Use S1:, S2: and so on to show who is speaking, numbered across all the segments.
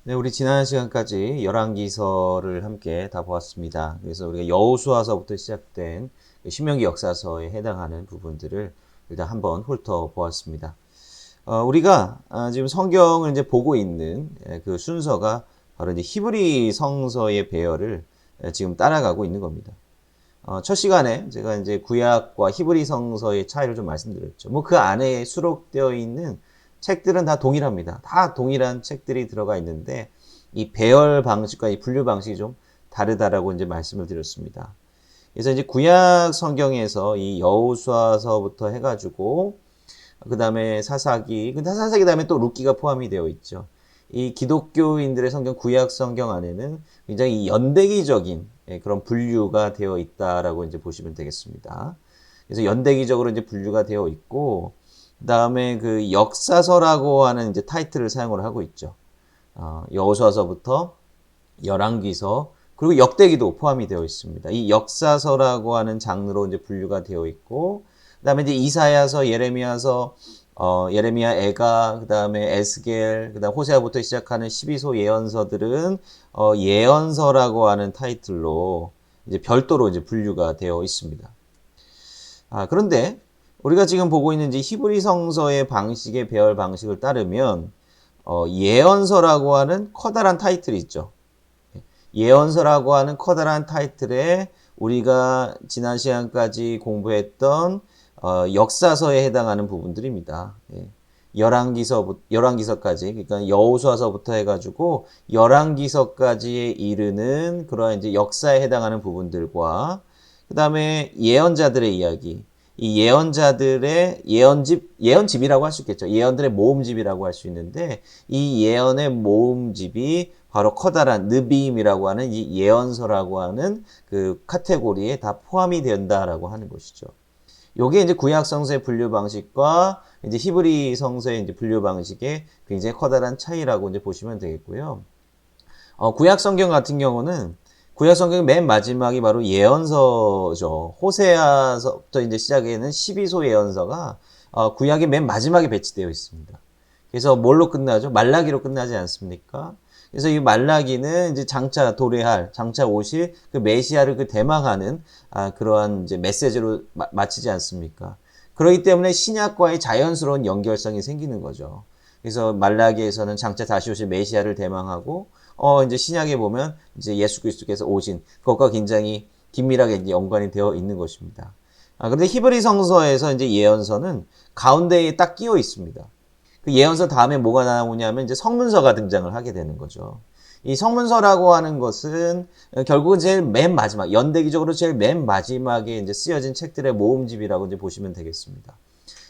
S1: 네, 우리 지난 시간까지 열왕기서를 함께 다 보았습니다. 그래서 우리가 여호수아서부터 시작된 신명기 역사서에 해당하는 부분들을 일단 한번 훑어 보았습니다. 우리가 지금 성경을 이제 보고 있는 그 순서가 바로 이제 히브리 성서의 배열을 지금 따라가고 있는 겁니다. 첫 시간에 제가 이제 구약과 히브리 성서의 차이를 좀 말씀드렸죠. 뭐 그 안에 수록되어 있는 책들은 다 동일합니다. 다 동일한 책들이 들어가 있는데 이 배열 방식과 이 분류 방식이 좀 다르다라고 이제 말씀을 드렸습니다. 그래서 이제 구약 성경에서 이 여호수아서부터 해가지고 그 다음에 사사기, 근데 사사기 다음에 또 룻기가 포함이 되어 있죠. 이 기독교인들의 성경, 구약 성경 안에는 굉장히 연대기적인 그런 분류가 되어 있다라고 이제 보시면 되겠습니다. 그래서 연대기적으로 이제 분류가 되어 있고, 그 다음에 그 역사서라고 하는 이제 타이틀을 사용을 하고 있죠. 여호수아서부터 열왕기서, 그리고 역대기도 포함이 되어 있습니다. 이 역사서라고 하는 장르로 이제 분류가 되어 있고, 그다음에 이제 이사야서, 예레미야서, 예레미야, 애가, 그다음에 에스겔, 그다음 호세아부터 시작하는 12소 예언서들은 예언서라고 하는 타이틀로 이제 별도로 이제 분류가 되어 있습니다. 그런데 우리가 지금 보고 있는 이제 히브리 성서의 방식의 배열 방식을 따르면 예언서라고 하는 커다란 타이틀이 있죠. 예언서라고 하는 커다란 타이틀에 우리가 지난 시간까지 공부했던 역사서에 해당하는 부분들입니다. 예. 열왕기서까지, 그러니까 여호수아서부터 해가지고 열왕기서까지에 이르는 그러한 이제 역사에 해당하는 부분들과 그 다음에 예언자들의 이야기, 이 예언자들의 예언집이라고 할 수 있겠죠. 예언들의 모음집이라고 할 수 있는데 이 예언의 모음집이 바로 커다란 느비임이라고 하는 이 예언서라고 하는 그 카테고리에 다 포함이 된다라고 하는 것이죠. 요게 이제 구약 성서의 분류 방식과 이제 히브리 성서의 이제 분류 방식의 굉장히 커다란 차이라고 이제 보시면 되겠고요. 구약 성경 같은 경우는 구약 성경 맨 마지막이 바로 예언서죠. 호세아서부터 이제 시작에는 12소 예언서가 구약의 맨 마지막에 배치되어 있습니다. 그래서 뭘로 끝나죠? 말라기로 끝나지 않습니까? 그래서 이 말라기는 이제 장차 도래할, 장차 오실 그 메시아를 그 대망하는 그러한 이제 메시지로 마치지 않습니까? 그렇기 때문에 신약과의 자연스러운 연결성이 생기는 거죠. 그래서 말라기에서는 장차 다시 오실 메시아를 대망하고, 이제 신약에 보면 이제 예수 그리스도께서 오신 그것과 굉장히 긴밀하게 이제 연관이 되어 있는 것입니다. 그런데 히브리 성서에서 이제 예언서는 가운데에 딱 끼어 있습니다. 그 예언서 다음에 뭐가 나오냐면 이제 성문서가 등장을 하게 되는 거죠. 이 성문서라고 하는 것은 결국은 제일 맨 마지막, 연대기적으로 제일 맨 마지막에 이제 쓰여진 책들의 모음집이라고 이제 보시면 되겠습니다.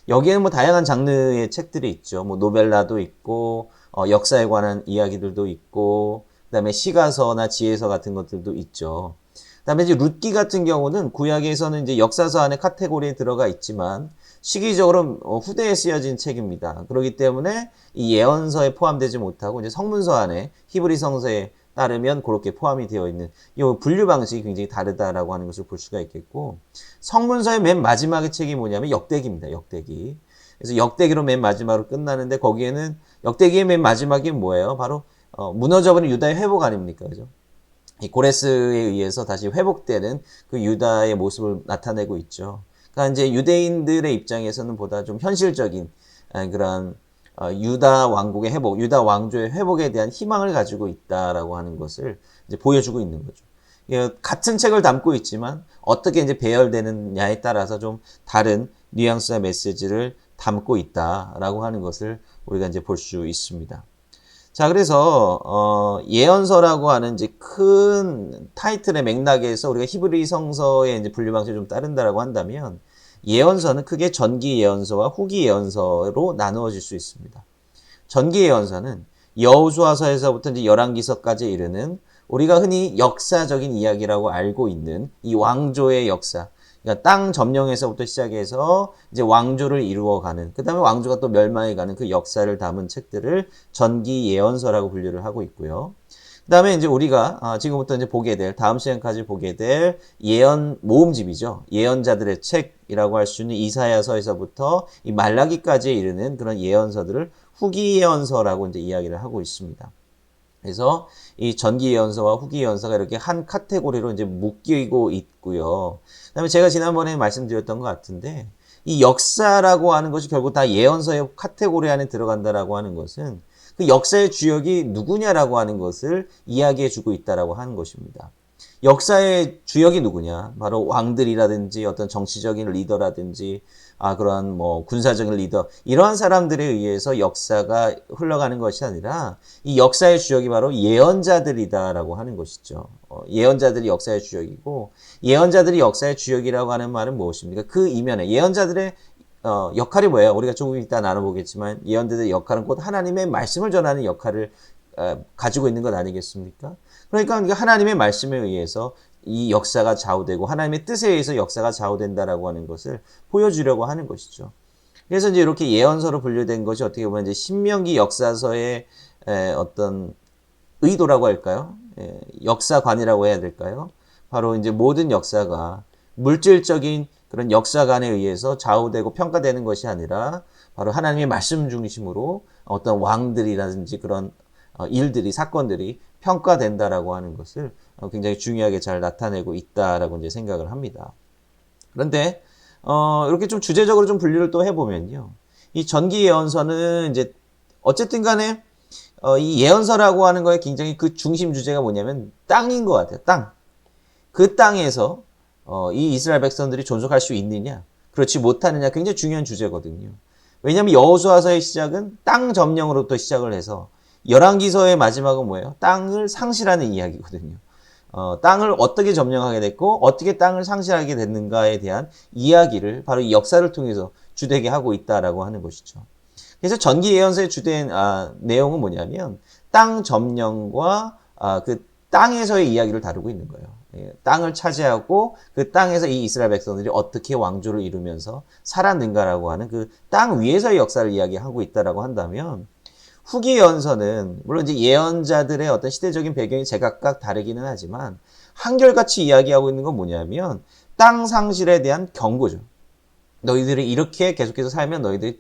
S1: 여기에는 뭐 다양한 장르의 책들이 있죠. 뭐 노벨라도 있고, 역사에 관한 이야기들도 있고, 그다음에 시가서나 지혜서 같은 것들도 있죠. 그다음에 이제 룻기 같은 경우는 구약에서는 이제 역사서 안에 카테고리에 들어가 있지만 시기적으로 후대에 쓰여진 책입니다. 그렇기 때문에 이 예언서에 포함되지 못하고 이제 성문서 안에 히브리 성서에 따르면 그렇게 포함이 되어 있는 이 분류 방식이 굉장히 다르다라고 하는 것을 볼 수가 있겠고, 성문서의 맨 마지막의 책이 뭐냐면 역대기입니다. 역대기. 그래서 역대기로 맨 마지막으로 끝나는데 거기에는 역대기의 맨 마지막이 뭐예요? 바로 무너져버린 유다의 회복 아닙니까? 그죠? 이 고레스에 의해서 다시 회복되는 그 유다의 모습을 나타내고 있죠. 그러니까 이제 유대인들의 입장에서는 보다 좀 현실적인 그런 유다 왕국의 회복, 유다 왕조의 회복에 대한 희망을 가지고 있다라고 하는 것을 이제 보여주고 있는 거죠. 같은 책을 담고 있지만 어떻게 이제 배열되느냐에 따라서 좀 다른 뉘앙스와 메시지를 담고 있다라고 하는 것을 우리가 이제 볼 수 있습니다. 자, 그래서 예언서라고 하는 이제 큰 타이틀의 맥락에서 우리가 히브리 성서의 이제 분류 방식을 좀 따른다라고 한다면 예언서는 크게 전기 예언서와 후기 예언서로 나누어질 수 있습니다. 전기 예언서는 여호수아서에서부터 이제 열왕기서까지 이르는 우리가 흔히 역사적인 이야기라고 알고 있는 이 왕조의 역사, 그러니까 땅 점령에서부터 시작해서 이제 왕조를 이루어가는, 그 다음에 왕조가 또 멸망해가는 그 역사를 담은 책들을 전기 예언서라고 분류를 하고 있고요. 그 다음에 이제 우리가 지금부터 이제 보게 될, 다음 시간까지 보게 될 예언 모음집이죠. 예언자들의 책이라고 할 수 있는 이사야서에서부터 이 말라기까지에 이르는 그런 예언서들을 후기 예언서라고 이제 이야기를 하고 있습니다. 그래서 이 전기 예언서와 후기 예언서가 이렇게 한 카테고리로 이제 묶이고 있고요. 그다음에 제가 지난번에 말씀드렸던 것 같은데 이 역사라고 하는 것이 결국 다 예언서의 카테고리 안에 들어간다라고 하는 것은 그 역사의 주역이 누구냐라고 하는 것을 이야기해 주고 있다라고 하는 것입니다. 역사의 주역이 누구냐? 바로 왕들이라든지 어떤 정치적인 리더라든지 그러한 뭐 군사적인 리더 이러한 사람들에 의해서 역사가 흘러가는 것이 아니라 이 역사의 주역이 바로 예언자들이다라고 하는 것이죠. 예언자들이 역사의 주역이고 예언자들이 역사의 주역이라고 하는 말은 무엇입니까? 그 이면에 예언자들의 역할이 뭐예요? 우리가 조금 이따 나눠보겠지만 예언자들의 역할은 곧 하나님의 말씀을 전하는 역할을 가지고 있는 것 아니겠습니까? 그러니까 하나님의 말씀에 의해서 이 역사가 좌우되고 하나님의 뜻에 의해서 역사가 좌우된다라고 하는 것을 보여주려고 하는 것이죠. 그래서 이제 이렇게 예언서로 분류된 것이 어떻게 보면 이제 신명기 역사서의 어떤 의도라고 할까요? 역사관이라고 해야 될까요? 바로 이제 모든 역사가 물질적인 그런 역사관에 의해서 좌우되고 평가되는 것이 아니라 바로 하나님의 말씀 중심으로 어떤 왕들이라든지 그런 일들이 사건들이 평가된다라고 하는 것을 굉장히 중요하게 잘 나타내고 있다라고 이제 생각을 합니다. 그런데 이렇게 좀 주제적으로 좀 분류를 또 해보면요, 이 전기 예언서는 이제 어쨌든 간에 이 예언서라고 하는 거에 굉장히 그 중심 주제가 뭐냐면 땅인 것 같아요. 땅. 그 땅에서 이 이스라엘 백성들이 존속할 수 있느냐, 그렇지 못하느냐 굉장히 중요한 주제거든요. 왜냐하면 여호수아서의 시작은 땅 점령으로부터 시작을 해서 열왕기서의 마지막은 뭐예요? 땅을 상실하는 이야기거든요. 땅을 어떻게 점령하게 됐고 어떻게 땅을 상실하게 됐는가에 대한 이야기를 바로 이 역사를 통해서 주되게 하고 있다라고 하는 것이죠. 그래서 전기 예언서의 주된 내용은 뭐냐면 땅 점령과 그 땅에서의 이야기를 다루고 있는 거예요. 땅을 차지하고 그 땅에서 이 이스라엘 백성들이 어떻게 왕조를 이루면서 살았는가라고 하는 그 땅 위에서의 역사를 이야기하고 있다라고 한다면, 후기 예언서는 물론 이제 예언자들의 어떤 시대적인 배경이 제각각 다르기는 하지만 한결같이 이야기하고 있는 건 뭐냐면 땅 상실에 대한 경고죠. 너희들이 이렇게 계속해서 살면 너희들이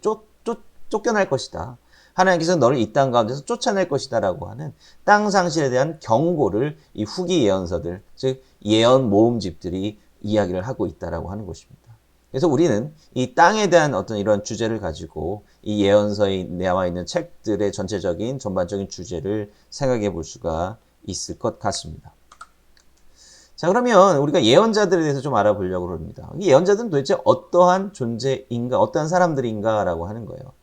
S1: 쫓겨날 것이다. 하나님께서 너를 이 땅 가운데서 쫓아낼 것이다 라고 하는 땅 상실에 대한 경고를 이 후기 예언서들, 즉 예언 모음집들이 이야기를 하고 있다라고 하는 것입니다. 그래서 우리는 이 땅에 대한 어떤 이런 주제를 가지고 이 예언서에 나와 있는 책들의 전체적인 전반적인 주제를 생각해 볼 수가 있을 것 같습니다. 자, 그러면 우리가 예언자들에 대해서 좀 알아보려고 합니다. 이 예언자들은 도대체 어떠한 존재인가, 어떠한 사람들인가라고 하는 거예요.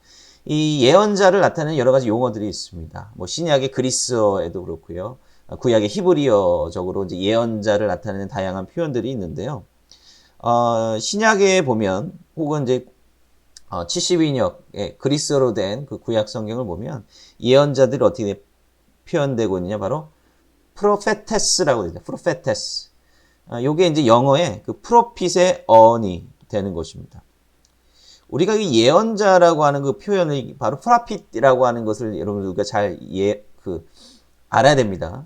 S1: 이 예언자를 나타내는 여러 가지 용어들이 있습니다. 뭐 신약의 그리스어에도 그렇고요. 구약의 히브리어적으로 이제 예언자를 나타내는 다양한 표현들이 있는데요. 신약에 보면 혹은 이제 70인역의 그리스어로 된 그 구약 성경을 보면 예언자들이 어떻게 표현되고 있느냐, 바로 프로페테스라고 되죠. 프로페테스. 요게 이제 영어의 그 프로핏의 어원이 되는 것입니다. 우리가 이 예언자라고 하는 그 표현을 바로 프로핏이라고 하는 것을 여러분들과 잘 알아야 됩니다.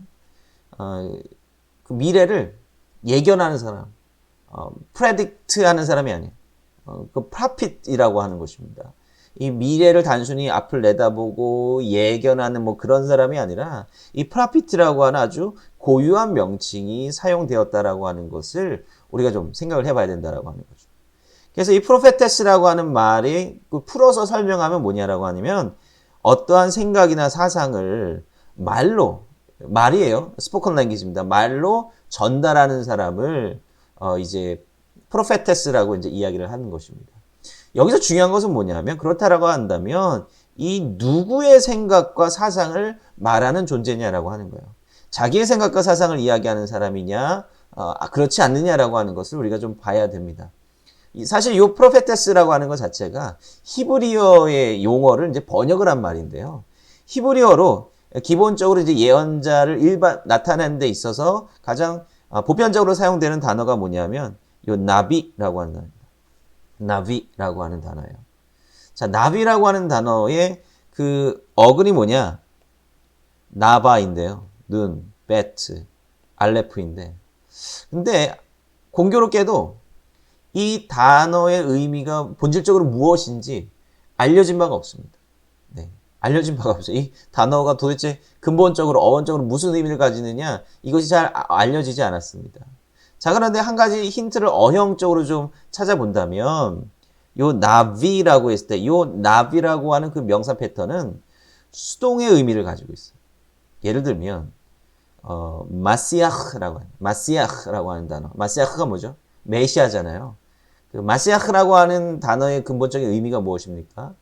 S1: 그 미래를 예견하는 사람, 프레딕트 하는 사람이 아니에요. 그 프로핏이라고 하는 것입니다. 이 미래를 단순히 앞을 내다보고 예견하는 뭐 그런 사람이 아니라 이 프로핏이라고 하는 아주 고유한 명칭이 사용되었다라고 하는 것을 우리가 좀 생각을 해봐야 된다라고 하는 거죠. 그래서 이 프로페테스라고 하는 말이 풀어서 설명하면 뭐냐라고 하면 어떠한 생각이나 사상을 말이에요. 스포컨 랭귀지입니다. 말로 전달하는 사람을 이제 프로페테스라고 이제 이야기를 하는 것입니다. 여기서 중요한 것은 뭐냐면, 그렇다라고 한다면 이 누구의 생각과 사상을 말하는 존재냐라고 하는 거예요. 자기의 생각과 사상을 이야기하는 사람이냐, 그렇지 않느냐라고 하는 것을 우리가 좀 봐야 됩니다. 사실 이 프로페테스라고 하는 것 자체가 히브리어의 용어를 이제 번역을 한 말인데요. 히브리어로 기본적으로 이제 예언자를 나타내는 데 있어서 가장 보편적으로 사용되는 단어가 뭐냐면 요 나비라고 하는 단어입니다. 나비라고 하는 단어예요. 자, 나비라고 하는 단어의 그 어근이 뭐냐? 나바인데요. 눈, 베트, 알레프인데. 근데 공교롭게도 이 단어의 의미가 본질적으로 무엇인지 알려진 바가 없습니다. 네. 알려진 바가 없어요. 이 단어가 도대체 근본적으로 어원적으로 무슨 의미를 가지느냐 이것이 잘 알려지지 않았습니다. 자, 그런데 한 가지 힌트를 어형적으로 좀 찾아본다면 요 나비라고 했을 때 요 나비라고 하는 그 명사 패턴은 수동의 의미를 가지고 있어요. 예를 들면 마시아흐라고 하는 단어. 마시아흐가 뭐죠? 메시아잖아요. 그 마시아흐라고 하는 단어의 근본적인 의미가 무엇입니까?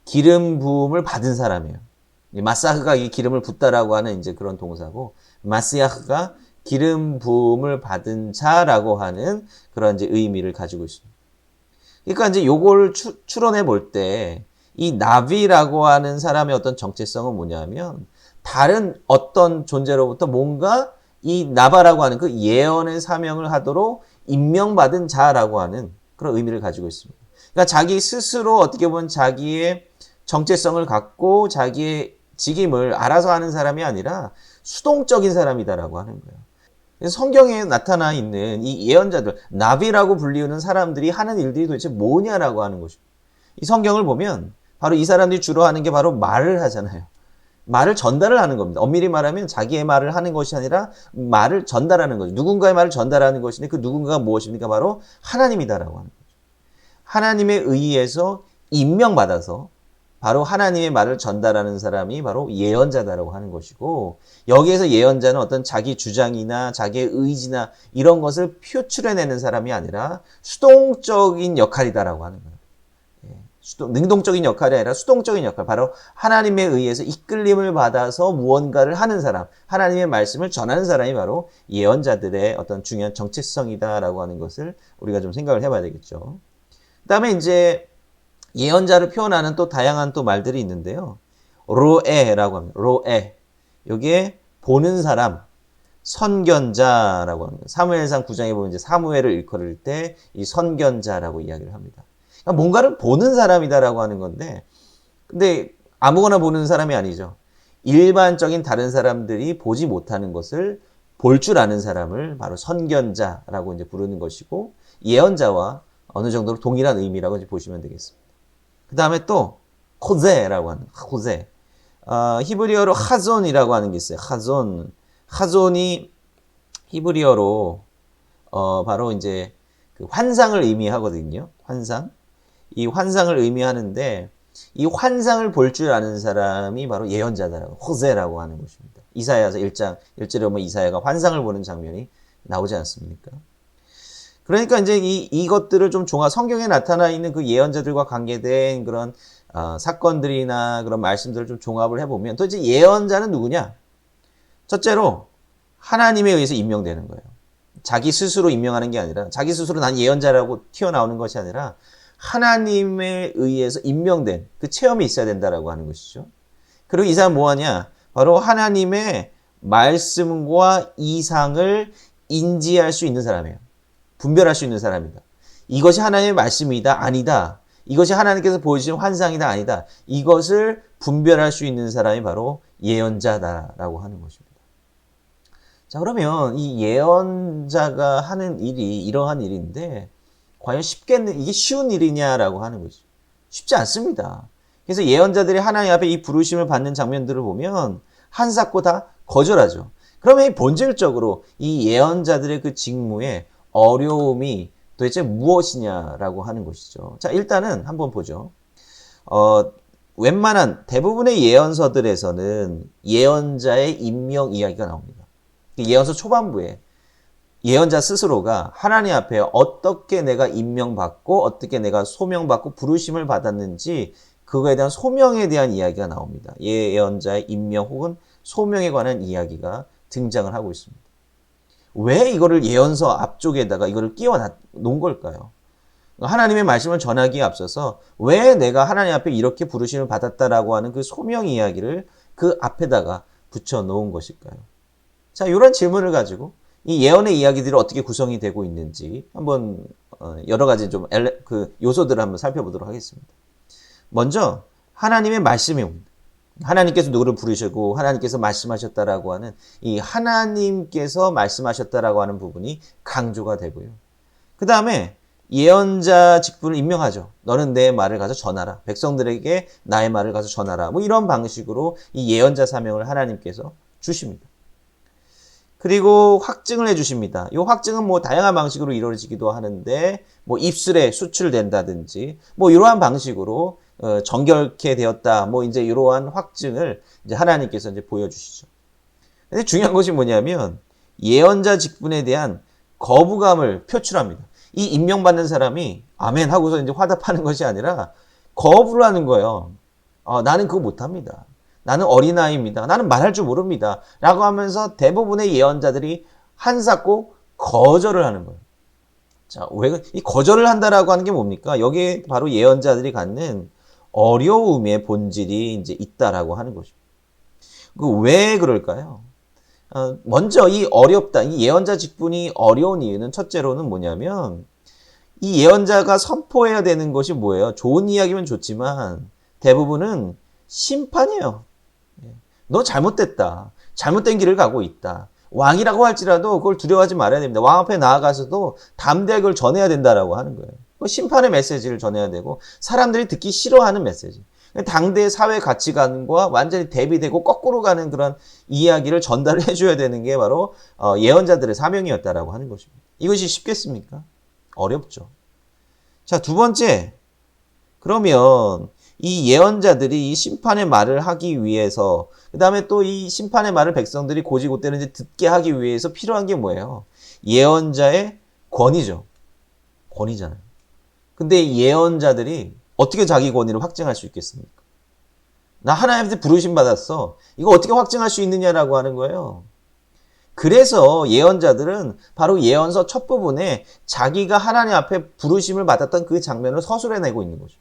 S1: 기름 부음을 받은 사람이에요. 마사흐가 이 기름을 붓다라고 하는 이제 그런 동사고, 마시아흐가 기름 부음을 받은 자라고 하는 그런 이제 의미를 가지고 있습니다. 그러니까 이제 요걸 추론해 볼 때, 이 나비라고 하는 사람의 어떤 정체성은 뭐냐면, 다른 어떤 존재로부터 뭔가 이 나바라고 하는 그 예언의 사명을 하도록 임명받은 자라고 하는 그런 의미를 가지고 있습니다. 그러니까 자기 스스로 어떻게 보면 자기의 정체성을 갖고 자기의 직임을 알아서 하는 사람이 아니라 수동적인 사람이다라고 하는 거예요. 그래서 성경에 나타나 있는 이 예언자들, 나비라고 불리우는 사람들이 하는 일들이 도대체 뭐냐라고 하는 것입니다. 이 성경을 보면 바로 이 사람들이 주로 하는 게 바로 말을 하잖아요. 말을 전달을 하는 겁니다. 엄밀히 말하면 자기의 말을 하는 것이 아니라 말을 전달하는 거죠. 누군가의 말을 전달하는 것인데 그 누군가가 무엇입니까? 바로 하나님이다라고 하는 거죠. 하나님에 의해서 임명받아서 바로 하나님의 말을 전달하는 사람이 바로 예언자다라고 하는 것이고, 여기에서 예언자는 어떤 자기 주장이나 자기의 의지나 이런 것을 표출해내는 사람이 아니라 수동적인 역할이다라고 하는 거예요. 능동적인 역할이 아니라 수동적인 역할, 바로 하나님에 의해서 이끌림을 받아서 무언가를 하는 사람, 하나님의 말씀을 전하는 사람이 바로 예언자들의 어떤 중요한 정체성이다라고 하는 것을 우리가 좀 생각을 해봐야 되겠죠. 그 다음에 이제 예언자를 표현하는 또 다양한 또 말들이 있는데요. 로에라고 합니다. 로에. 여기에 보는 사람, 선견자라고 합니다. 사무엘상 9장에 보면 이제 사무엘을 일컬을 때 이 선견자라고 이야기를 합니다. 그러니까 뭔가를 보는 사람이다라고 하는 건데, 근데 아무거나 보는 사람이 아니죠. 일반적인 다른 사람들이 보지 못하는 것을 볼 줄 아는 사람을 바로 선견자라고 이제 부르는 것이고, 예언자와 어느 정도로 동일한 의미라고 이제 보시면 되겠습니다. 그 다음에 또 호세라고 하는 호세. 히브리어로 하존이라고 하는 게 있어요. 하존. 하존이 히브리어로 바로 이제 그 환상을 의미하거든요. 환상. 이 환상을 의미하는데 이 환상을 볼 줄 아는 사람이 바로 예언자다라고 호세라고 하는 것입니다. 이사야서 1장 1절에 보면 이사야가 환상을 보는 장면이 나오지 않습니까? 그러니까 이제 이것들을 좀 성경에 나타나 있는 그 예언자들과 관계된 그런 사건들이나 그런 말씀들을 좀 종합을 해보면 도대체 예언자는 누구냐? 첫째로 하나님에 의해서 임명되는 거예요. 자기 스스로 임명하는 게 아니라 자기 스스로 난 예언자라고 튀어나오는 것이 아니라 하나님에 의해서 임명된 그 체험이 있어야 된다라고 하는 것이죠. 그리고 이 사람 뭐하냐? 바로 하나님의 말씀과 이상을 인지할 수 있는 사람이에요. 분별할 수 있는 사람이다. 이것이 하나님의 말씀이다, 아니다. 이것이 하나님께서 보여주신 환상이다, 아니다. 이것을 분별할 수 있는 사람이 바로 예언자다라고 하는 것입니다. 자, 그러면 이 예언자가 하는 일이 이러한 일인데 과연 이게 쉬운 일이냐라고 하는 거죠. 쉽지 않습니다. 그래서 예언자들이 하나님 앞에 이 부르심을 받는 장면들을 보면 한사코 다 거절하죠. 그러면 본질적으로 이 예언자들의 그 직무에 어려움이 도대체 무엇이냐라고 하는 것이죠. 자, 일단은 한번 보죠. 웬만한 대부분의 예언서들에서는 예언자의 임명 이야기가 나옵니다. 예언서 초반부에 예언자 스스로가 하나님 앞에 어떻게 내가 임명받고 어떻게 내가 소명받고 부르심을 받았는지 그거에 대한 소명에 대한 이야기가 나옵니다. 예언자의 임명 혹은 소명에 관한 이야기가 등장을 하고 있습니다. 왜 이거를 예언서 앞쪽에다가 이거를 끼워 놓은 걸까요? 하나님의 말씀을 전하기에 앞서서 왜 내가 하나님 앞에 이렇게 부르심을 받았다라고 하는 그 소명 이야기를 그 앞에다가 붙여 놓은 것일까요? 자, 이런 질문을 가지고 이 예언의 이야기들이 어떻게 구성이 되고 있는지 한번 여러 가지 좀 그 요소들을 한번 살펴보도록 하겠습니다. 먼저 하나님의 말씀이 옵니다. 하나님께서 누구를 부르시고 하나님께서 말씀하셨다라고 하는 이 하나님께서 말씀하셨다라고 하는 부분이 강조가 되고요. 그 다음에 예언자 직분을 임명하죠. 너는 내 말을 가서 전하라. 백성들에게 나의 말을 가서 전하라. 뭐 이런 방식으로 이 예언자 사명을 하나님께서 주십니다. 그리고 확증을 해주십니다. 이 확증은 뭐 다양한 방식으로 이루어지기도 하는데, 뭐 입술에 수출된다든지, 뭐 이러한 방식으로 정결케 되었다. 뭐 이제 이러한 확증을 이제 하나님께서 이제 보여주시죠. 근데 중요한 것이 뭐냐면 예언자 직분에 대한 거부감을 표출합니다. 이 임명받는 사람이 아멘 하고서 이제 화답하는 것이 아니라 거부를 하는 거예요. 나는 그거 못합니다. 나는 어린아이입니다. 나는 말할 줄 모릅니다. 라고 하면서 대부분의 예언자들이 한사코 거절을 하는 거예요. 자, 왜, 이 거절을 한다라고 하는 게 뭡니까? 여기에 바로 예언자들이 갖는 어려움의 본질이 이제 있다라고 하는 것입니다. 왜 그럴까요? 먼저 이 어렵다, 이 예언자 직분이 어려운 이유는 첫째로는 뭐냐면 이 예언자가 선포해야 되는 것이 뭐예요? 좋은 이야기면 좋지만 대부분은 심판이에요. 너 잘못됐다. 잘못된 길을 가고 있다. 왕이라고 할지라도 그걸 두려워하지 말아야 됩니다. 왕 앞에 나아가서도 담대하게 그걸 전해야 된다라고 하는 거예요. 심판의 메시지를 전해야 되고 사람들이 듣기 싫어하는 메시지. 당대의 사회 가치관과 완전히 대비되고 거꾸로 가는 그런 이야기를 전달해 줘야 되는 게 바로 예언자들의 사명이었다라고 하는 것입니다. 이것이 쉽겠습니까? 어렵죠. 자, 두 번째. 그러면 이 예언자들이 이 심판의 말을 하기 위해서, 그 다음에 또 이 심판의 말을 백성들이 고지고대로 이제 듣게 하기 위해서 필요한 게 뭐예요? 예언자의 권위죠. 권위잖아요. 근데 예언자들이 어떻게 자기 권위를 확증할 수 있겠습니까? 나 하나님한테 부르심 받았어. 이거 어떻게 확증할 수 있느냐라고 하는 거예요. 그래서 예언자들은 바로 예언서 첫 부분에 자기가 하나님 앞에 부르심을 받았던 그 장면을 서술해내고 있는 거죠.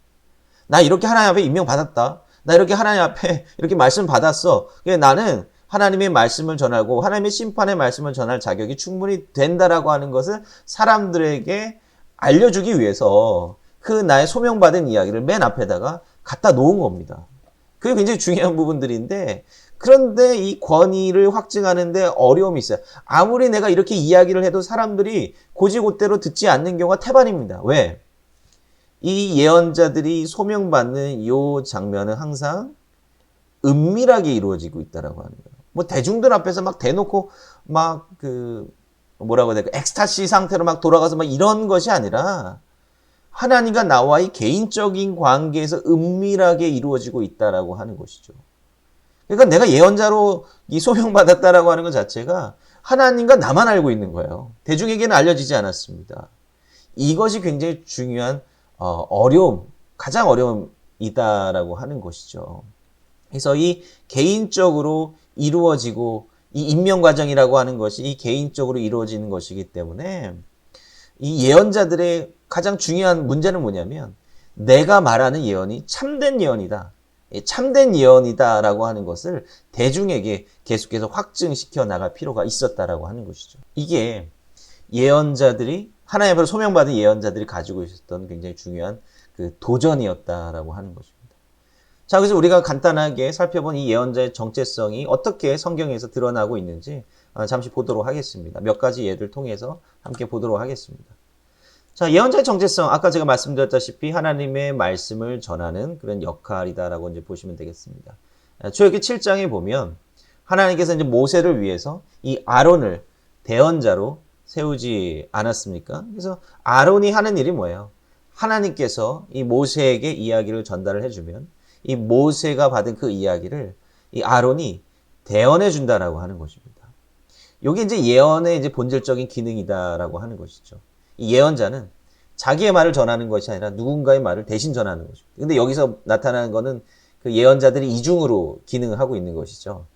S1: 나 이렇게 하나님 앞에 임명받았다. 나 이렇게 하나님 앞에 이렇게 말씀 받았어. 나는 하나님의 말씀을 전하고 하나님의 심판의 말씀을 전할 자격이 충분히 된다라고 하는 것을 사람들에게 알려주기 위해서 그 나의 소명받은 이야기를 맨 앞에다가 갖다 놓은 겁니다. 그게 굉장히 중요한 부분들인데, 그런데 이 권위를 확증하는데 어려움이 있어요. 아무리 내가 이렇게 이야기를 해도 사람들이 고지고대로 듣지 않는 경우가 태반입니다. 왜? 이 예언자들이 소명받는 이 장면은 항상 은밀하게 이루어지고 있다라고 하는 거예요. 뭐 대중들 앞에서 막 대놓고 막 뭐라고 해야 될까? 엑스타시 상태로 막 돌아가서 막 이런 것이 아니라 하나님과 나와의 개인적인 관계에서 은밀하게 이루어지고 있다라고 하는 것이죠. 그러니까 내가 예언자로 이 소명받았다라고 하는 것 자체가 하나님과 나만 알고 있는 거예요. 대중에게는 알려지지 않았습니다. 이것이 굉장히 중요한 어려움, 가장 어려움이다라고 하는 것이죠. 그래서 이 개인적으로 이루어지고 이 임명 과정이라고 하는 것이 이 개인적으로 이루어지는 것이기 때문에 이 예언자들의 가장 중요한 문제는 뭐냐면 내가 말하는 예언이 참된 예언이다. 참된 예언이다라고 하는 것을 대중에게 계속해서 확증시켜 나갈 필요가 있었다라고 하는 것이죠. 이게 예언자들이 하나님 앞으로 소명받은 예언자들이 가지고 있었던 굉장히 중요한 그 도전이었다라고 하는 것입니다. 자, 그래서 우리가 간단하게 살펴본 이 예언자의 정체성이 어떻게 성경에서 드러나고 있는지 잠시 보도록 하겠습니다. 몇 가지 예를 통해서 함께 보도록 하겠습니다. 자, 예언자의 정체성, 아까 제가 말씀드렸다시피 하나님의 말씀을 전하는 그런 역할이다라고 이제 보시면 되겠습니다. 출애굽기 7장에 보면 하나님께서 이제 모세를 위해서 이 아론을 대언자로 세우지 않았습니까? 그래서 아론이 하는 일이 뭐예요? 하나님께서 이 모세에게 이야기를 전달을 해주면 이 모세가 받은 그 이야기를 이 아론이 대언해 준다라고 하는 것입니다. 이게 이제 예언의 이제 본질적인 기능이다라고 하는 것이죠. 이 예언자는 자기의 말을 전하는 것이 아니라 누군가의 말을 대신 전하는 것입니다. 근데 여기서 나타나는 것은 그 예언자들이 이중으로 기능을 하고 있는 것이죠.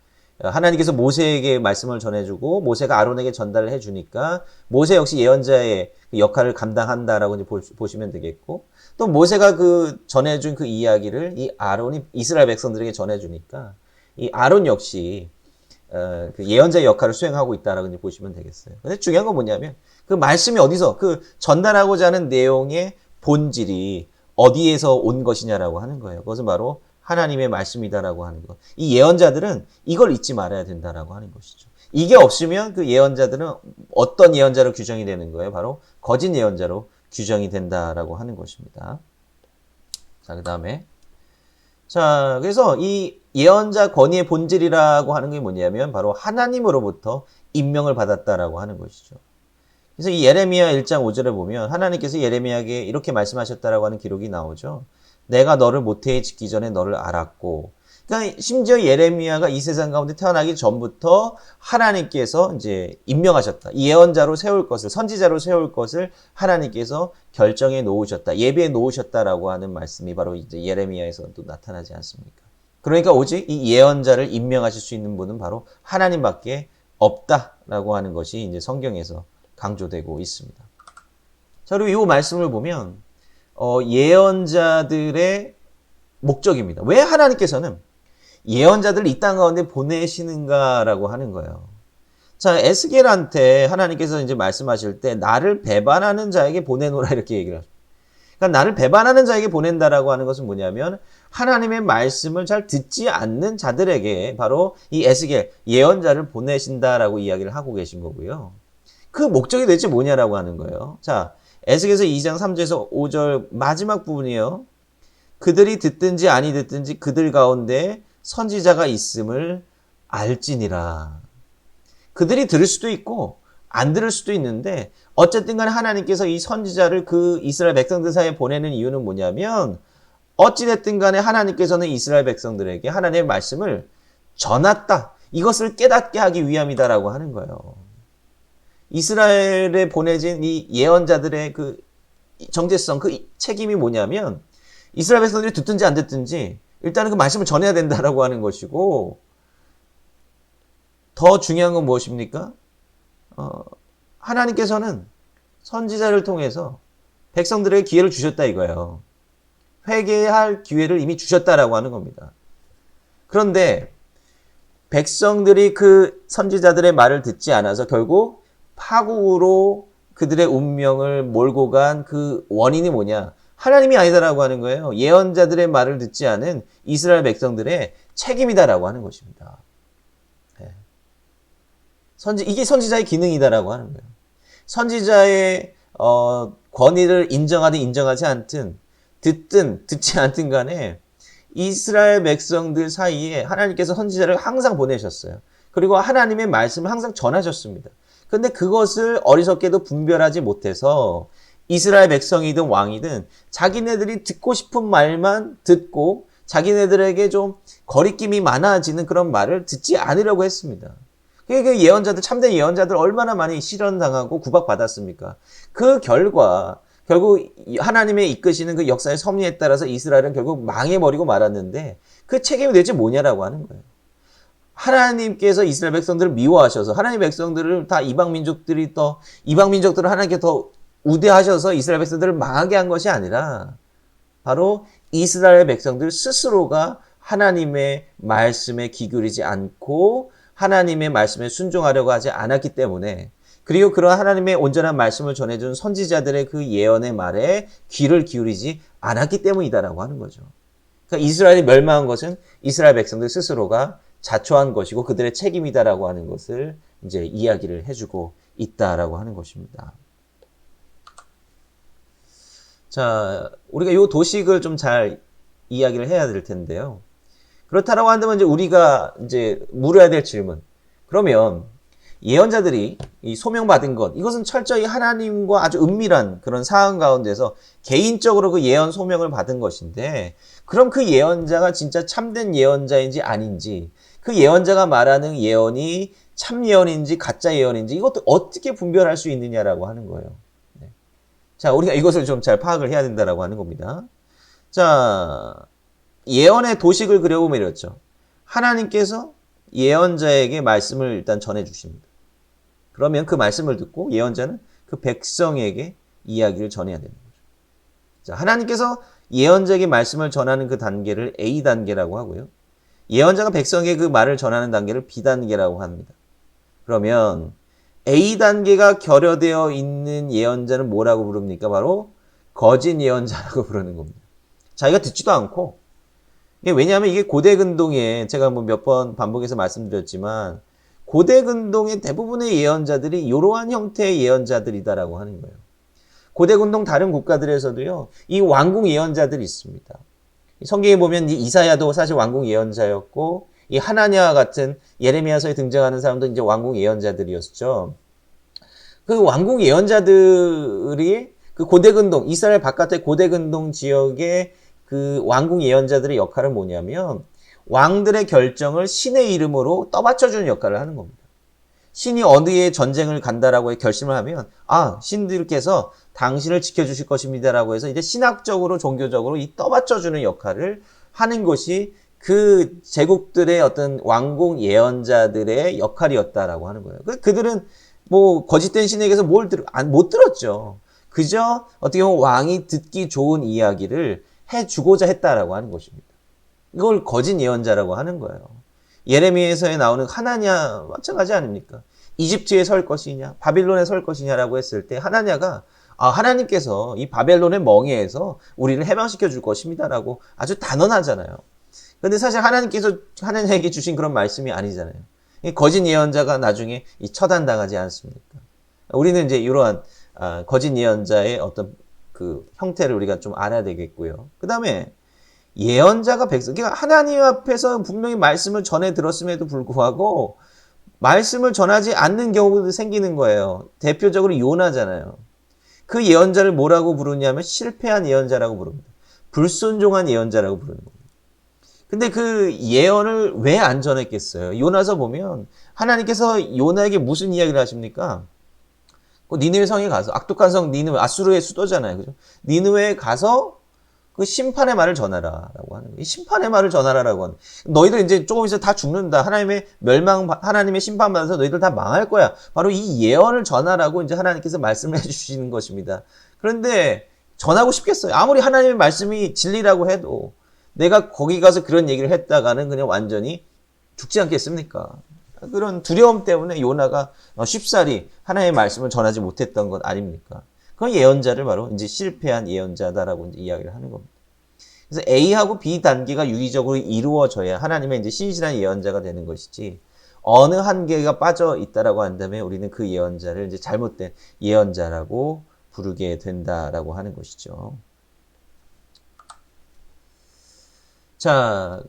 S1: 하나님께서 모세에게 말씀을 전해주고 모세가 아론에게 전달을 해주니까 모세 역시 예언자의 역할을 감당한다라고 이제 보시면 되겠고, 또 모세가 그 전해준 그 이야기를 이 아론이 이스라엘 백성들에게 전해주니까 이 아론 역시 그 예언자의 역할을 수행하고 있다라고 이제 보시면 되겠어요. 근데 중요한 건 뭐냐면 그 말씀이 어디서 그 전달하고자 하는 내용의 본질이 어디에서 온 것이냐라고 하는 거예요. 그것은 바로 하나님의 말씀이다라고 하는 것. 이 예언자들은 이걸 잊지 말아야 된다라고 하는 것이죠. 이게 없으면 그 예언자들은 어떤 예언자로 규정이 되는 거예요? 바로 거짓 예언자로 규정이 된다라고 하는 것입니다. 자, 그 다음에 자, 그래서 이 예언자 권위의 본질이라고 하는 게 뭐냐면 바로 하나님으로부터 임명을 받았다라고 하는 것이죠. 그래서 이 예레미야 1장 5절에 보면 하나님께서 예레미야에게 이렇게 말씀하셨다라고 하는 기록이 나오죠. 내가 너를 모태에 짓기 전에 너를 알았고. 그러니까 심지어 예레미야가 이 세상 가운데 태어나기 전부터 하나님께서 이제 임명하셨다. 이 예언자로 세울 것을, 선지자로 세울 것을 하나님께서 결정해 놓으셨다. 예비해 놓으셨다라고 하는 말씀이 바로 이제 예레미야에서도 나타나지 않습니까? 그러니까 오직 이 예언자를 임명하실 수 있는 분은 바로 하나님밖에 없다라고 하는 것이 이제 성경에서 강조되고 있습니다. 자, 그리고 이 말씀을 보면 예언자들의 목적입니다. 왜 하나님께서는 예언자들을 이 땅 가운데 보내시는가라고 하는 거예요. 자, 에스겔한테 하나님께서 이제 말씀하실 때 나를 배반하는 자에게 보내노라 이렇게 얘기를 하죠. 그러니까 나를 배반하는 자에게 보낸다라고 하는 것은 뭐냐면 하나님의 말씀을 잘 듣지 않는 자들에게 바로 이 에스겔 예언자를 보내신다라고 이야기를 하고 계신 거고요. 그 목적이 대체 뭐냐라고 하는 거예요. 자, 에스겔서 2장 3절에서 5절 마지막 부분이요. 그들이 듣든지 아니 듣든지 그들 가운데 선지자가 있음을 알지니라. 그들이 들을 수도 있고 안 들을 수도 있는데 어쨌든 간에 하나님께서 이 선지자를 그 이스라엘 백성들 사이에 보내는 이유는 뭐냐면 어찌됐든 간에 하나님께서는 이스라엘 백성들에게 하나님의 말씀을 전했다. 이것을 깨닫게 하기 위함이다라고 하는 거예요. 이스라엘에 보내진 이 예언자들의 그 정체성, 그 책임이 뭐냐면 이스라엘 백성들이 듣든지 안 듣든지 일단은 그 말씀을 전해야 된다라고 하는 것이고 더 중요한 건 무엇입니까? 하나님께서는 선지자를 통해서 백성들에게 기회를 주셨다 이거예요. 회개할 기회를 이미 주셨다라고 하는 겁니다. 그런데 백성들이 그 선지자들의 말을 듣지 않아서 결국 파국으로 그들의 운명을 몰고 간 그 원인이 뭐냐? 하나님이 아니다라고 하는 거예요. 예언자들의 말을 듣지 않은 이스라엘 백성들의 책임이다라고 하는 것입니다. 네. 이게 선지자의 기능이다라고 하는 거예요. 선지자의 권위를 인정하든 인정하지 않든 듣든 듣지 않든 간에 이스라엘 백성들 사이에 하나님께서 선지자를 항상 보내셨어요. 그리고 하나님의 말씀을 항상 전하셨습니다. 근데 그것을 어리석게도 분별하지 못해서 이스라엘 백성이든 왕이든 자기네들이 듣고 싶은 말만 듣고 자기네들에게 좀 거리낌이 많아지는 그런 말을 듣지 않으려고 했습니다. 그 예언자들, 참된 예언자들 얼마나 많이 실현당하고 구박받았습니까? 그 결과 결국 하나님의 이끄시는 그 역사의 섭리에 따라서 이스라엘은 결국 망해버리고 말았는데 그 책임이 대체 뭐냐라고 하는 거예요. 하나님께서 이스라엘 백성들을 미워하셔서 하나님 백성들을 다 이방 민족들을 하나님께 더 우대하셔서 이스라엘 백성들을 망하게 한 것이 아니라 바로 이스라엘 백성들 스스로가 하나님의 말씀에 기울이지 않고 하나님의 말씀에 순종하려고 하지 않았기 때문에 그리고 그런 하나님의 온전한 말씀을 전해준 선지자들의 그 예언의 말에 귀를 기울이지 않았기 때문이다라고 하는 거죠. 그러니까 이스라엘이 멸망한 것은 이스라엘 백성들 스스로가 자초한 것이고 그들의 책임이다라고 하는 것을 이제 이야기를 해주고 있다라고 하는 것입니다. 자, 우리가 이 도식을 좀 잘 이야기를 해야 될 텐데요. 그렇다라고 한다면 이제 우리가 이제 물어야 될 질문. 그러면 예언자들이 이 소명받은 것, 이것은 철저히 하나님과 아주 은밀한 그런 상황 가운데서 개인적으로 그 예언 소명을 받은 것인데, 그럼 그 예언자가 진짜 참된 예언자인지 아닌지, 그 예언자가 말하는 예언이 참 예언인지 가짜 예언인지 이것도 어떻게 분별할 수 있느냐라고 하는 거예요. 네. 자, 우리가 이것을 좀 잘 파악을 해야 된다라고 하는 겁니다. 자, 예언의 도식을 그려보면 이렇죠. 하나님께서 예언자에게 말씀을 일단 전해주십니다. 그러면 그 말씀을 듣고 예언자는 그 백성에게 이야기를 전해야 되는 거죠. 자, 하나님께서 예언자에게 말씀을 전하는 그 단계를 A단계라고 하고요. 예언자가 백성에게 그 말을 전하는 단계를 B단계라고 합니다. 그러면 A단계가 결여되어 있는 예언자는 뭐라고 부릅니까? 바로 거짓 예언자라고 부르는 겁니다. 자기가 듣지도 않고, 왜냐하면 이게 고대 근동에 제가 뭐 몇 번 반복해서 말씀드렸지만 고대 근동의 대부분의 예언자들이 이러한 형태의 예언자들이다라고 하는 거예요. 고대근동 다른 국가들에서도요, 이 왕궁 예언자들이 있습니다. 성경에 보면 이 이사야도 사실 왕궁 예언자였고, 이 하나냐와 같은 예레미야서에 등장하는 사람도 이제 왕궁 예언자들이었죠. 그 왕궁 예언자들이 그 고대근동, 이스라엘 바깥의 고대근동 지역의 그 왕궁 예언자들의 역할은 뭐냐면, 왕들의 결정을 신의 이름으로 떠받쳐주는 역할을 하는 겁니다. 신이 어디에 전쟁을 간다라고 결심을 하면, 신들께서 당신을 지켜주실 것입니다라고 해서 이제 신학적으로 종교적으로 이 떠받쳐주는 역할을 하는 것이 그 제국들의 어떤 왕궁 예언자들의 역할이었다라고 하는 거예요. 그들은 뭐 거짓된 신에게서 못 들었죠. 그저 어떻게 보면 왕이 듣기 좋은 이야기를 해주고자 했다라고 하는 것입니다. 이걸 거짓 예언자라고 하는 거예요. 예레미야서에 나오는 하나냐 마찬가지 아닙니까? 이집트에 설 것이냐, 바빌론에 설 것이냐라고 했을 때 하나냐가 하나님께서 이 바벨론의 멍에에서 우리를 해방시켜 줄 것입니다라고 아주 단언하잖아요. 근데 사실 하나님께서 하나냐에게 주신 그런 말씀이 아니잖아요. 거짓 예언자가 나중에 처단당하지 않습니까? 우리는 이제 이러한 거짓 예언자의 어떤 그 형태를 우리가 좀 알아야 되겠고요. 그 다음에 예언자가 그러니까 하나님 앞에서 분명히 말씀을 전해 들었음에도 불구하고 말씀을 전하지 않는 경우도 생기는 거예요. 대표적으로 요나잖아요. 그 예언자를 뭐라고 부르냐면 실패한 예언자라고 부릅니다. 불순종한 예언자라고 부르는 겁니다. 근데 그 예언을 왜 안 전했겠어요? 요나서 보면 하나님께서 요나에게 무슨 이야기를 하십니까? 니느웨 성에 가서, 악독한 성 니느웨, 아수르의 수도잖아요. 그죠? 니느웨에 가서 그 심판의 말을 전하라라고 하는 거예요. 심판의 말을 전하라라고 하는 거예요. 너희들 이제 조금 있으면 다 죽는다. 하나님의 멸망, 하나님의 심판 받아서 너희들 다 망할 거야. 바로 이 예언을 전하라고 이제 하나님께서 말씀을 해주시는 것입니다. 그런데 전하고 싶겠어요? 아무리 하나님의 말씀이 진리라고 해도 내가 거기 가서 그런 얘기를 했다가는 그냥 완전히 죽지 않겠습니까? 그런 두려움 때문에 요나가 쉽사리 하나님의 말씀을 전하지 못했던 것 아닙니까? 그 예언자를 바로 이제 실패한 예언자다라고 이제 이야기를 하는 겁니다. 그래서 A하고 B 단계가 유기적으로 이루어져야 하나님의 이제 신실한 예언자가 되는 것이지, 어느 한계가 빠져 있다라고 한다면 우리는 그 예언자를 이제 잘못된 예언자라고 부르게 된다라고 하는 것이죠. 자,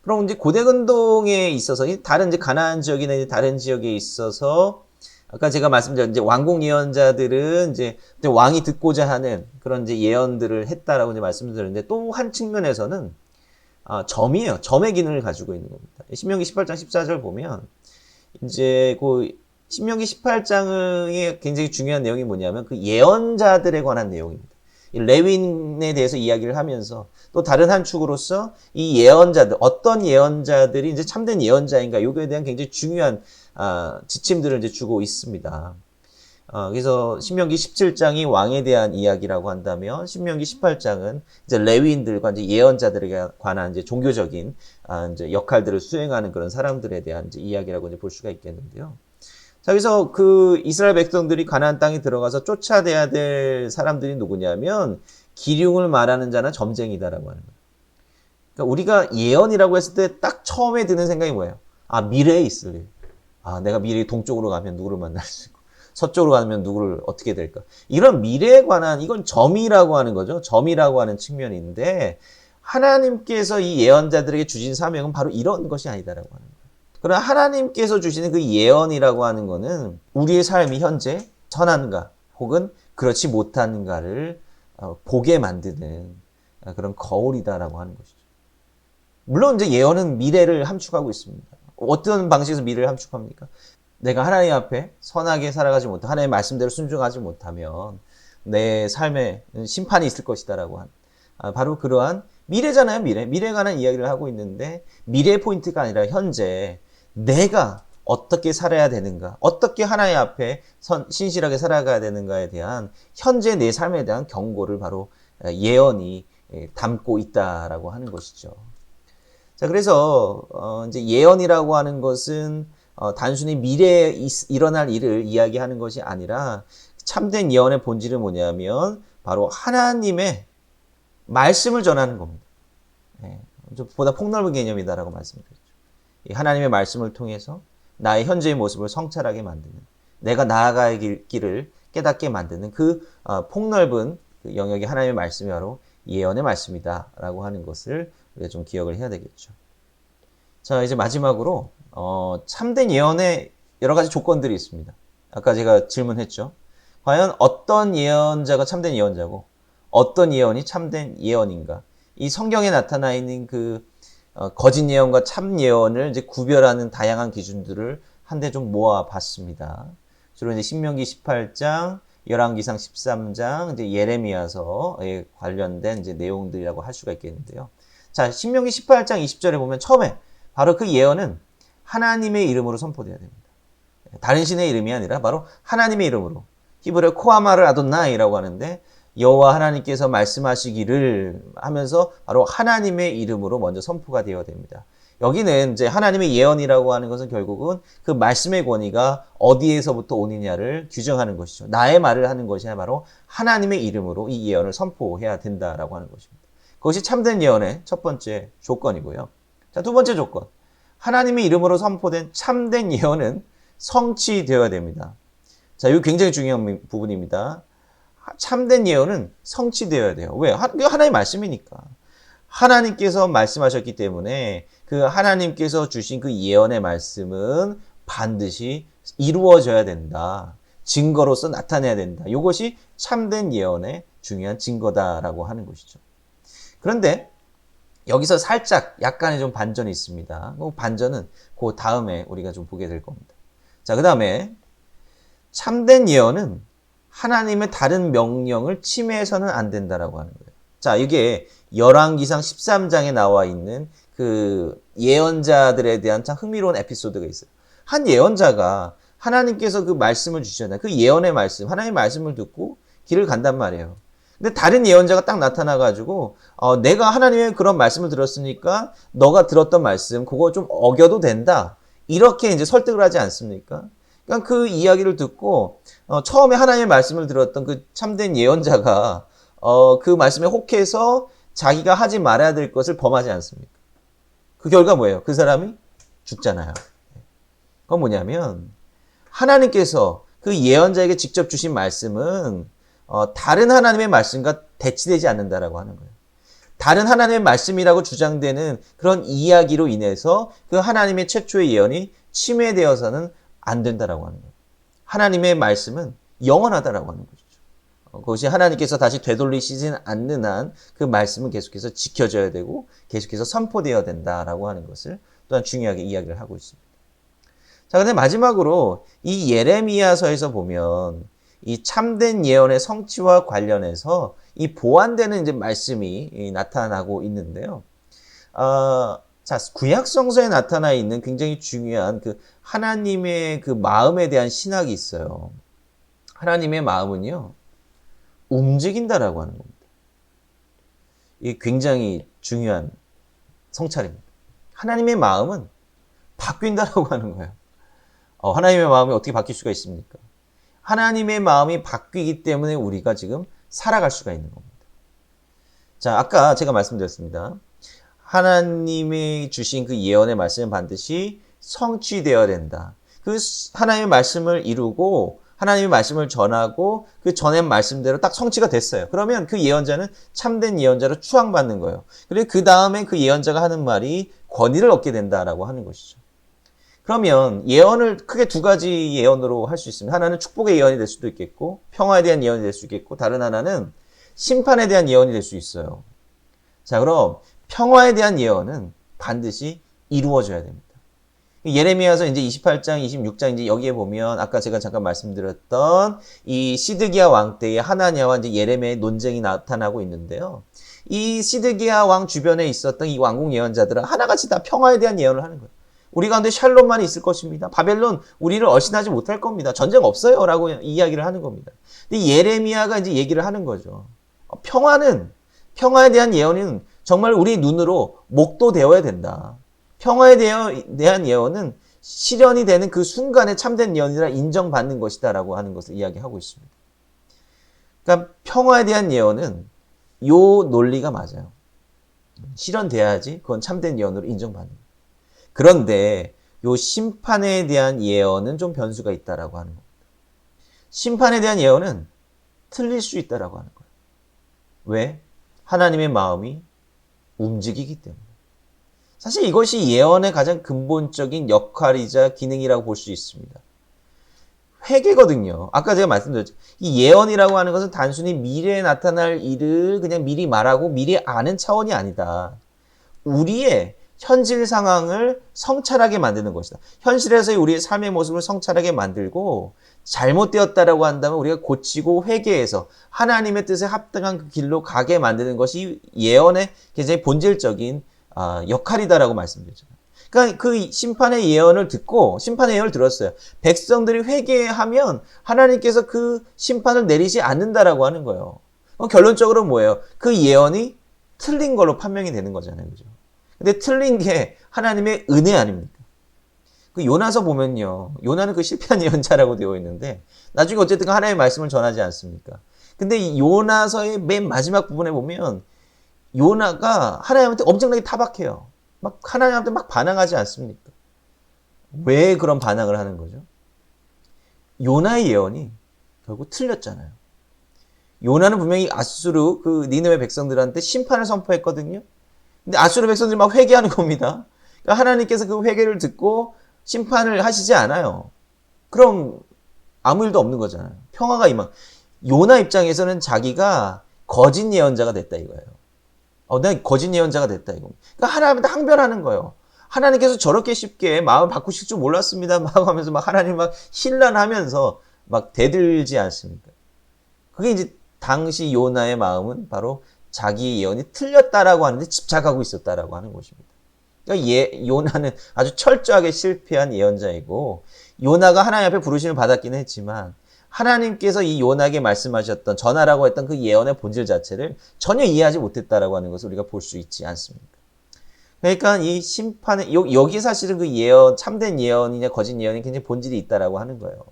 S1: 그럼 이제 고대근동에 있어서 다른 이제 가나안 지역이나 이제 다른 지역에 있어서 아까 제가 말씀드린 이제 왕궁 예언자들은 이제 왕이 듣고자 하는 그런 이제 예언들을 했다라고 이제 말씀드렸는데, 또 한 측면에서는 점이에요. 점의 기능을 가지고 있는 겁니다. 신명기 18장 14절 보면 이제 그 신명기 18장의 굉장히 중요한 내용이 뭐냐면 그 예언자들에 관한 내용입니다. 레윈에 대해서 이야기를 하면서 또 다른 한 축으로서 이 예언자들, 어떤 예언자들이 이제 참된 예언자인가, 요거에 대한 굉장히 중요한 지침들을 이제 주고 있습니다. 그래서 신명기 17장이 왕에 대한 이야기라고 한다면 신명기 18장은 이제 레위인들과 이제 예언자들에 관한 이제 종교적인 이제 역할들을 수행하는 그런 사람들에 대한 이제 이야기라고 이제 볼 수가 있겠는데요. 자, 그래서 그 이스라엘 백성들이 가나안 땅에 들어가서 쫓아내야 될 사람들이 누구냐면 기륭을 말하는 자나 점쟁이다라고 하는 거예요. 그러니까 우리가 예언이라고 했을 때 딱 처음에 드는 생각이 뭐예요? 미래에 있을 일. 내가 미래에 동쪽으로 가면 누구를 만날 수 있고 서쪽으로 가면 누구를 어떻게 될까? 이런 미래에 관한, 이건 점이라고 하는 거죠. 점이라고 하는 측면인데 하나님께서 이 예언자들에게 주신 사명은 바로 이런 것이 아니다라고 하는 거예요. 그러나 하나님께서 주시는 그 예언이라고 하는 거는 우리의 삶이 현재 선한가 혹은 그렇지 못한가를 보게 만드는 그런 거울이다라고 하는 것이죠. 물론 이제 예언은 미래를 함축하고 있습니다. 어떤 방식에서 미래를 함축합니까? 내가 하나님 앞에 선하게 살아가지 못하면, 하나님의 말씀대로 순종하지 못하면 내 삶에 심판이 있을 것이다라고 한 바로 그러한 미래잖아요. 미래에 관한 이야기를 하고 있는데 미래의 포인트가 아니라 현재 내가 어떻게 살아야 되는가, 어떻게 하나님 앞에 신실하게 살아가야 되는가에 대한 현재 내 삶에 대한 경고를 바로 예언이 담고 있다라고 하는 것이죠. 자, 그래서 이제 예언이라고 하는 것은 단순히 미래에 일어날 일을 이야기하는 것이 아니라 참된 예언의 본질은 뭐냐면 바로 하나님의 말씀을 전하는 겁니다. 보다 폭넓은 개념이다라고 말씀드렸죠. 하나님의 말씀을 통해서 나의 현재의 모습을 성찰하게 만드는, 내가 나아갈 길을 깨닫게 만드는 그 폭넓은 그 영역이 하나님의 말씀이 바로 예언의 말씀이다라고 하는 것을 우리가 좀 기억을 해야 되겠죠. 자, 이제 마지막으로 참된 예언의 여러 가지 조건들이 있습니다. 아까 제가 질문했죠. 과연 어떤 예언자가 참된 예언자고 어떤 예언이 참된 예언인가? 이 성경에 나타나 있는 그 거짓 예언과 참 예언을 이제 구별하는 다양한 기준들을 한데 좀 모아봤습니다. 주로 이제 신명기 18장, 열왕기상 13장, 이제 예레미야서에 관련된 이제 내용들이라고 할 수가 있겠는데요. 자, 신명기 18장 20절에 보면 처음에 바로 그 예언은 하나님의 이름으로 선포되어야 됩니다. 다른 신의 이름이 아니라 바로 하나님의 이름으로. 히브리어 코아마를 아돈나이라고 하는데 여호와 하나님께서 말씀하시기를 하면서 바로 하나님의 이름으로 먼저 선포가 되어야 됩니다. 여기는 이제 하나님의 예언이라고 하는 것은 결국은 그 말씀의 권위가 어디에서부터 오느냐를 규정하는 것이죠. 나의 말을 하는 것이 아니라 바로 하나님의 이름으로 이 예언을 선포해야 된다라고 하는 것입니다. 그것이 참된 예언의 첫 번째 조건이고요. 자, 두 번째 조건. 하나님의 이름으로 선포된 참된 예언은 성취되어야 됩니다. 자, 이거 굉장히 중요한 부분입니다. 참된 예언은 성취되어야 돼요. 왜? 하나님의 말씀이니까. 하나님께서 말씀하셨기 때문에 그 하나님께서 주신 그 예언의 말씀은 반드시 이루어져야 된다. 증거로서 나타내야 된다. 이것이 참된 예언의 중요한 증거다라고 하는 것이죠. 그런데 여기서 살짝 약간의 좀 반전이 있습니다. 그 반전은 그 다음에 우리가 좀 보게 될 겁니다. 자, 그 다음에 참된 예언은 하나님의 다른 명령을 침해해서는 안 된다라고 하는 거예요. 자, 이게 열왕기상 13장에 나와 있는 그 예언자들에 대한 참 흥미로운 에피소드가 있어요. 한 예언자가 하나님께서 그 말씀을 주셨잖아요. 그 예언의 말씀, 하나님의 말씀을 듣고 길을 간단 말이에요. 근데 다른 예언자가 딱 나타나가지고 내가 하나님의 그런 말씀을 들었으니까 너가 들었던 말씀 그거 좀 어겨도 된다. 이렇게 이제 설득을 하지 않습니까? 그러니까 그 이야기를 듣고 처음에 하나님의 말씀을 들었던 그 참된 예언자가 그 말씀에 혹해서 자기가 하지 말아야 될 것을 범하지 않습니까? 그 결과 뭐예요? 그 사람이 죽잖아요. 그건 뭐냐면 하나님께서 그 예언자에게 직접 주신 말씀은 다른 하나님의 말씀과 대치되지 않는다라고 하는 거예요. 다른 하나님의 말씀이라고 주장되는 그런 이야기로 인해서 그 하나님의 최초의 예언이 침해되어서는 안 된다라고 하는 거예요. 하나님의 말씀은 영원하다라고 하는 거죠. 그것이 하나님께서 다시 되돌리시진 않는 한 그 말씀은 계속해서 지켜져야 되고 계속해서 선포되어야 된다라고 하는 것을 또한 중요하게 이야기를 하고 있습니다. 자, 근데 마지막으로 이 예레미야서에서 보면 이 참된 예언의 성취와 관련해서 이 보완되는 이제 말씀이 나타나고 있는데요. 자, 구약 성서에 나타나 있는 굉장히 중요한 그 하나님의 그 마음에 대한 신학이 있어요. 하나님의 마음은요, 움직인다라고 하는 겁니다. 이게 굉장히 중요한 성찰입니다. 하나님의 마음은 바뀐다라고 하는 거예요. 하나님의 마음이 어떻게 바뀔 수가 있습니까? 하나님의 마음이 바뀌기 때문에 우리가 지금 살아갈 수가 있는 겁니다. 자, 아까 제가 말씀드렸습니다. 하나님이 주신 그 예언의 말씀은 반드시 성취되어야 된다. 그 하나님의 말씀을 이루고 하나님의 말씀을 전하고 그 전한 말씀대로 딱 성취가 됐어요. 그러면 그 예언자는 참된 예언자로 추앙받는 거예요. 그리고 그 다음에 그 예언자가 하는 말이 권위를 얻게 된다라고 하는 것이죠. 그러면 예언을 크게 두 가지 예언으로 할 수 있습니다. 하나는 축복의 예언이 될 수도 있겠고 평화에 대한 예언이 될 수 있겠고 다른 하나는 심판에 대한 예언이 될 수 있어요. 자, 그럼 평화에 대한 예언은 반드시 이루어져야 됩니다. 예레미야서 이제 28장, 26장 이제 여기에 보면 아까 제가 잠깐 말씀드렸던 이 시드기야 왕 때의 하나냐와 이제 예레미야의 논쟁이 나타나고 있는데요. 이 시드기야 왕 주변에 있었던 이 왕궁 예언자들은 하나같이 다 평화에 대한 예언을 하는 거예요. 우리 가운데 샬롬만이 있을 것입니다. 바벨론 우리를 얼씬하지 못할 겁니다. 전쟁 없어요. 라고 이야기를 하는 겁니다. 근데 예레미야가 이제 얘기를 하는 거죠. 평화에 대한 예언은 정말 우리 눈으로 목도되어야 된다. 평화에 대한 예언은 실현이 되는 그 순간에 참된 예언이라 인정받는 것이다라고 하는 것을 이야기하고 있습니다. 그러니까 평화에 대한 예언은 요 논리가 맞아요. 실현돼야지 그건 참된 예언으로 인정받는 거예요. 그런데 요 심판에 대한 예언은 좀 변수가 있다라고 하는 겁니다. 심판에 대한 예언은 틀릴 수 있다라고 하는 거예요. 왜? 하나님의 마음이 움직이기 때문에. 사실 이것이 예언의 가장 근본적인 역할이자 기능이라고 볼 수 있습니다. 회개거든요. 아까 제가 말씀드렸죠. 이 예언이라고 하는 것은 단순히 미래에 나타날 일을 그냥 미리 말하고 미리 아는 차원이 아니다. 우리의 현실 상황을 성찰하게 만드는 것이다. 현실에서의 우리의 삶의 모습을 성찰하게 만들고 잘못되었다라고 한다면 우리가 고치고 회개해서 하나님의 뜻에 합당한 그 길로 가게 만드는 것이 예언의 굉장히 본질적인 역할이다라고 말씀드렸잖아요. 그러니까 그 심판의 예언을 듣고 심판의 예언을 들었어요. 백성들이 회개하면 하나님께서 그 심판을 내리지 않는다라고 하는 거예요. 결론적으로 뭐예요? 그 예언이 틀린 걸로 판명이 되는 거잖아요. 그죠? 근데 틀린 게 하나님의 은혜 아닙니까? 그 요나서 보면요. 요나는 그 실패한 예언자라고 되어 있는데 나중에 어쨌든 하나님의 말씀을 전하지 않습니까? 근데 이 요나서의 맨 마지막 부분에 보면 요나가 하나님한테 엄청나게 타박해요. 막 하나님한테 막 반항하지 않습니까? 왜 그런 반항을 하는 거죠? 요나의 예언이 결국 틀렸잖아요. 요나는 분명히 아수르 그 니느웨 백성들한테 심판을 선포했거든요. 근데 아수르 백성들이 막 회개하는 겁니다. 그러니까 하나님께서 그 회개를 듣고 심판을 하시지 않아요. 그럼 아무 일도 없는 거잖아요. 평화가 요나 입장에서는 자기가 거짓 예언자가 됐다 이거예요. 내가 거짓 예언자가 됐다 이거. 그러니까 하나님한테 항변하는 거예요. 하나님께서 저렇게 쉽게 마음 바꾸실 줄 몰랐습니다. 막 하면서 막 하나님 막 힐난하면서 막 대들지 않습니까? 그게 이제 당시 요나의 마음은 바로 자기 예언이 틀렸다라고 하는데 집착하고 있었다라고 하는 것입니다. 그러니까 요나는 아주 철저하게 실패한 예언자이고 요나가 하나님 앞에 부르심을 받았기는 했지만 하나님께서 이 요나에게 말씀하셨던 전하라고 했던 그 예언의 본질 자체를 전혀 이해하지 못했다라고 하는 것을 우리가 볼 수 있지 않습니까? 그러니까 이 심판에 여기 사실은 그 예언 참된 예언이냐 거짓 예언이 굉장히 본질이 있다라고 하는 거예요.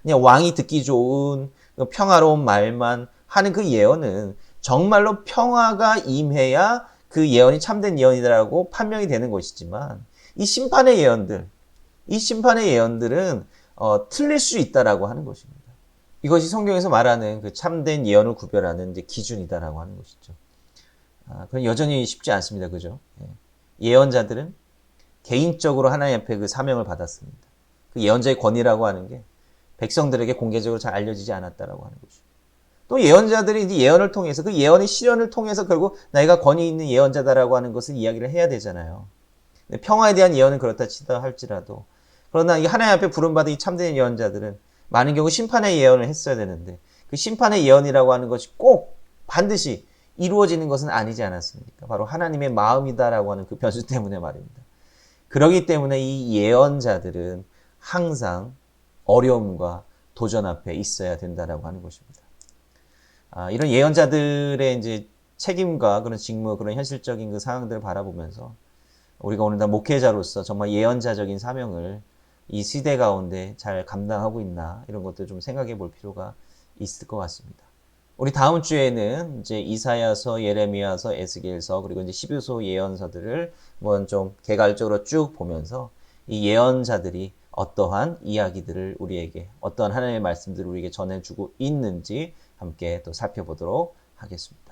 S1: 그냥 왕이 듣기 좋은 평화로운 말만 하는 그 예언은 정말로 평화가 임해야 그 예언이 참된 예언이라고 판명이 되는 것이지만 이 심판의 예언들은 틀릴 수 있다라고 하는 것입니다. 이것이 성경에서 말하는 그 참된 예언을 구별하는 이제 기준이다라고 하는 것이죠. 그건 여전히 쉽지 않습니다. 그죠? 예언자들은 개인적으로 하나님 앞에 그 사명을 받았습니다. 그 예언자의 권위라고 하는 게 백성들에게 공개적으로 잘 알려지지 않았다라고 하는 것이죠. 또 예언자들이 이제 예언을 통해서 그 예언의 실현을 통해서 결국 내가 권위 있는 예언자다라고 하는 것을 이야기를 해야 되잖아요. 평화에 대한 예언은 그렇다 치다 할지라도 그러나 이 하나님 앞에 부름받은 이 참된 예언자들은 많은 경우 심판의 예언을 했어야 되는데 그 심판의 예언이라고 하는 것이 꼭 반드시 이루어지는 것은 아니지 않았습니까? 바로 하나님의 마음이다라고 하는 그 변수 때문에 말입니다. 그렇기 때문에 이 예언자들은 항상 어려움과 도전 앞에 있어야 된다라고 하는 것입니다. 이런 예언자들의 이제 책임과 그런 직무, 그런 현실적인 그 상황들을 바라보면서 우리가 오늘날 목회자로서 정말 예언자적인 사명을 이 시대 가운데 잘 감당하고 있나 이런 것들 좀 생각해 볼 필요가 있을 것 같습니다. 우리 다음 주에는 이제 이사야서, 예레미야서, 에스겔서 그리고 이제 시브서 예언서들을 한번 좀 개괄적으로 쭉 보면서 이 예언자들이 어떠한 이야기들을 우리에게 어떠한 하나님의 말씀들을 우리에게 전해주고 있는지 함께 또 살펴보도록 하겠습니다.